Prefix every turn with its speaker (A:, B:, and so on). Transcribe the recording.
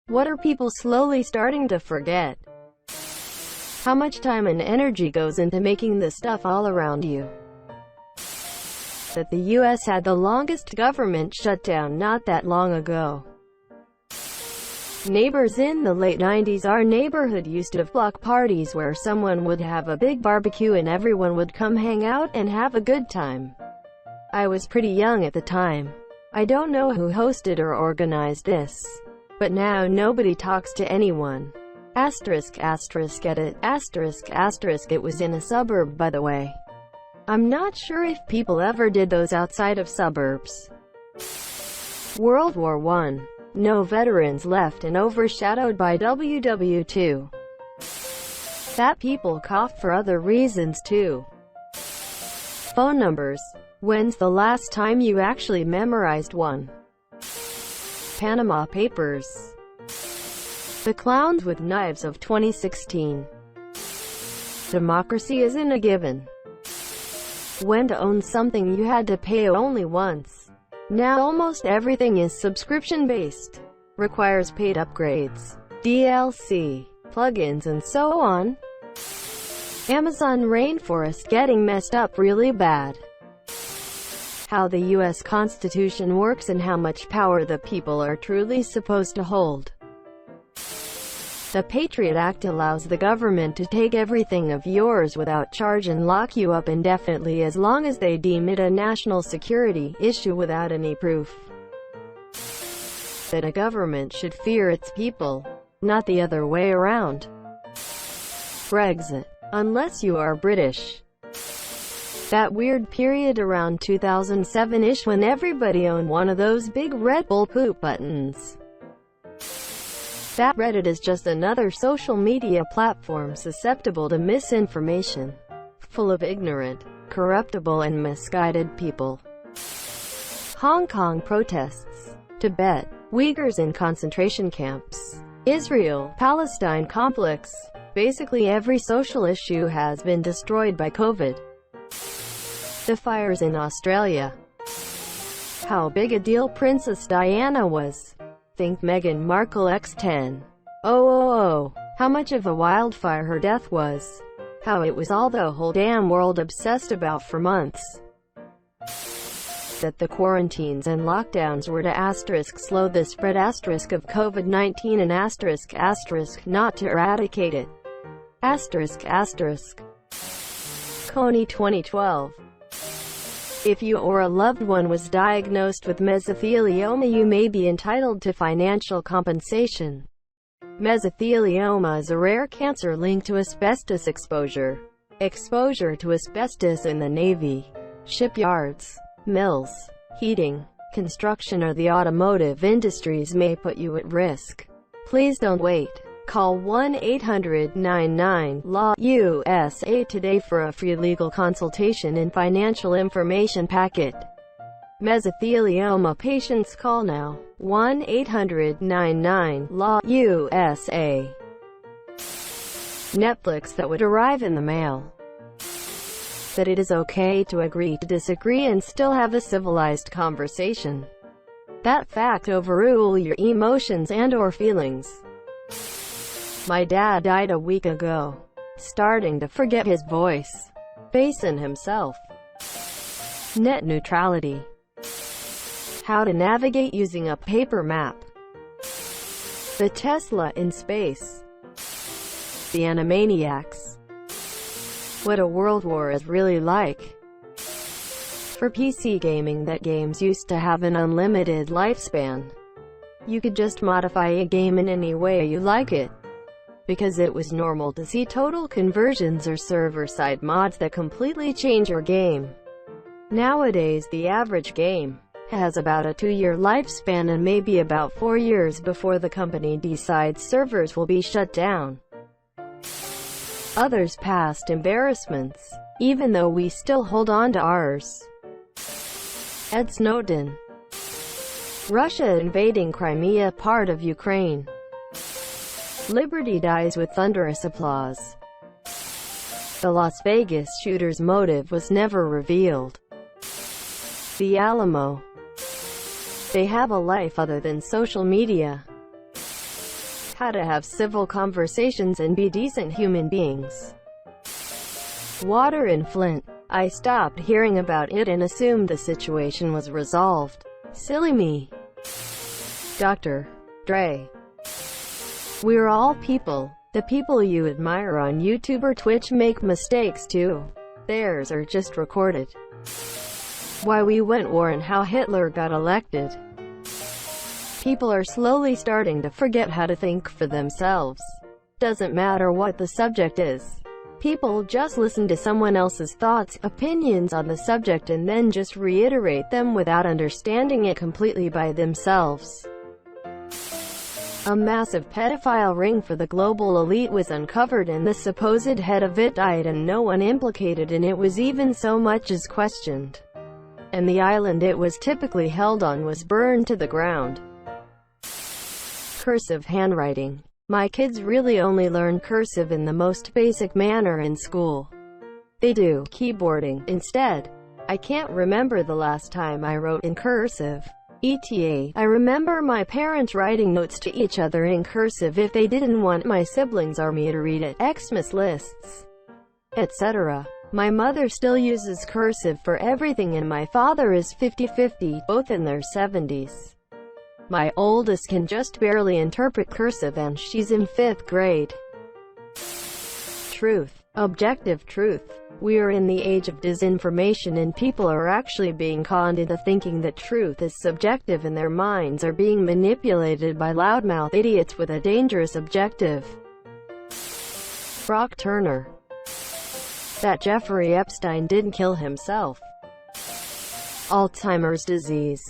A: What are people slowly starting to forget? How much time and energy goes into making this stuff all around you? That the US had the longest government shutdown not that long ago. Neighbors in the late 90s. Our neighborhood used to have block parties where someone would have a big barbecue and everyone would come hang out and have a good time. I was pretty young at the time. I don't know who hosted or organized this. But now nobody talks to anyone. Asterisk asterisk edit asterisk asterisk. It was in a suburb, by the way. I'm not sure if people ever did those outside of suburbs. World War I. No veterans left and overshadowed by WW2. That people cough for other reasons too. Phone numbers. When's the last time you actually memorized one? Panama Papers. The Clowns with Knives of 2016. Democracy isn't a given. When to own something you had to pay only once. Now almost everything is subscription-based. Requires paid upgrades, DLC, plugins and so on. Amazon rainforest getting messed up really bad. How the US Constitution works and how much power the people are truly supposed to hold. The Patriot Act allows the government to take everything of yours without charge and lock you up indefinitely as long as they deem it a national security issue without any proof. That a government should fear its people, not the other way around. Brexit. Unless you are British. That weird period around 2007-ish when everybody owned one of those big Red Bull poop buttons. That Reddit is just another social media platform susceptible to misinformation, full of ignorant, corruptible and misguided people. Hong Kong protests, Tibet, Uyghurs in concentration camps, Israel, Palestine conflicts. Basically every social issue has been destroyed by COVID. The fires in Australia. How big a deal Princess Diana was. Think Meghan Markle x10. Oh, how much of a wildfire her death was. How it was all the whole damn world obsessed about for months. That the quarantines and lockdowns were to asterisk slow the spread asterisk of COVID-19 and asterisk asterisk not to eradicate it. Asterisk asterisk. Kony 2012. If you or a loved one was diagnosed with mesothelioma, you may be entitled to financial compensation. Mesothelioma is a rare cancer linked to asbestos exposure. Exposure to asbestos in the Navy, shipyards, mills, heating, construction or the automotive industries may put you at risk. Please don't wait. Call 1-800-99-LAW-USA today for a free legal consultation and financial information packet. Mesothelioma patients call now. 1-800-99-LAW-USA. Netflix that would arrive in the mail. That it is okay to agree to disagree and still have a civilized conversation. That fact overrule your emotions and/or feelings. My dad died a week ago. Starting to forget his voice. Facing himself. Net neutrality. How to navigate using a paper map. The Tesla in space. The Animaniacs. What a world war is really like. For PC gaming, that games used to have an unlimited lifespan. You could just modify a game in any way you like it. Because it was normal to see total conversions or server-side mods that completely change your game. Nowadays the average game has about a 2-year lifespan and maybe about 4 years before the company decides servers will be shut down. Others past embarrassments, even though we still hold on to ours. Ed Snowden. Russia invading Crimea, part of Ukraine. Liberty dies with thunderous applause. The Las Vegas shooter's motive was never revealed. The Alamo. They have a life other than social media. how to have civil conversations and be decent human beings. Water in Flint. I stopped hearing about it and assumed the situation was resolved. Silly me. Dr. Dre. We're all people. The people you admire on YouTube or Twitch make mistakes too. Theirs are just recorded. Why we went war and how Hitler got elected. People are slowly starting to forget how to think for themselves. Doesn't matter what the subject is. People just listen to someone else's thoughts, opinions on the subject and then just reiterate them without understanding it completely by themselves. A massive pedophile ring for the global elite was uncovered and the supposed head of it died and no one implicated in it was even so much as questioned. And the island it was typically held on was burned to the ground. Cursive handwriting. My kids really only learn cursive in the most basic manner in school. They do keyboarding instead. I can't remember the last time I wrote in cursive. ETA. I remember my parents writing notes to each other in cursive if they didn't want my siblings or me to read it, Xmas lists, etc. My mother still uses cursive for everything and my father is 50-50, both in their 70s. My oldest can just barely interpret cursive and she's in 5th grade. Truth. Objective truth. We are in the age of disinformation and people are actually being conned into thinking that truth is subjective and their minds are being manipulated by loudmouth idiots with a dangerous objective. Brock Turner. That Jeffrey Epstein didn't kill himself. Alzheimer's disease.